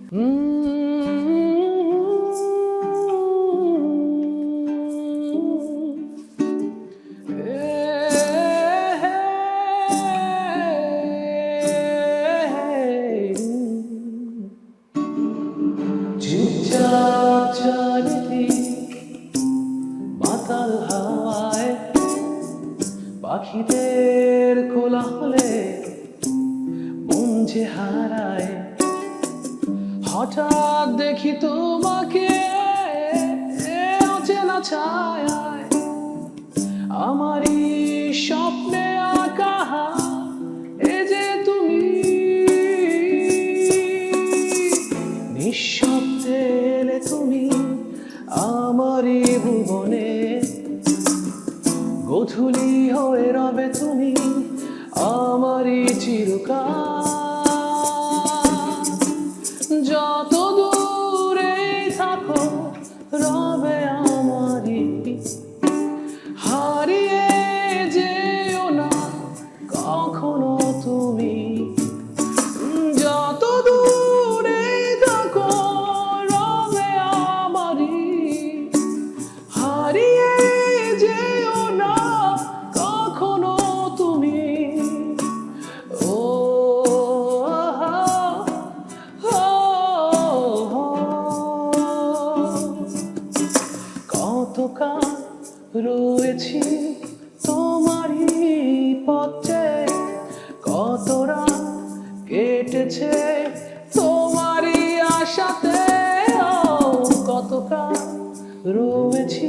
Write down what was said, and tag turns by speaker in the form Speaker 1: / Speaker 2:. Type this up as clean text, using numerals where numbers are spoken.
Speaker 1: চুপচাপ চারিদিক মাতাল হাওয়ায়, পাখিদের কোলাহলে মন যে হারায়। হঠাৎ দেখি তোমাকে অচেনা ছায়ায়, আমারই স্বপ্নে আঁকা এ যে তুমি। নিঃশব্দে এলে তুমি আমারই ভুবনে, গোধূলি হয়ে রবে তুমি আমারই চিরকাল। যত দূরে থাকো রবে আমারই, হারিয়ে যেও না কখনো তুমি। যত দূরে থাকো রবে আমারই, হারিয়ে যেও না কখনো তুমি। ও কতকাল রয়েছি তোমারই পথে, কত রাত কেটেছে তোমারই আশাতে। কতকাল রয়েছি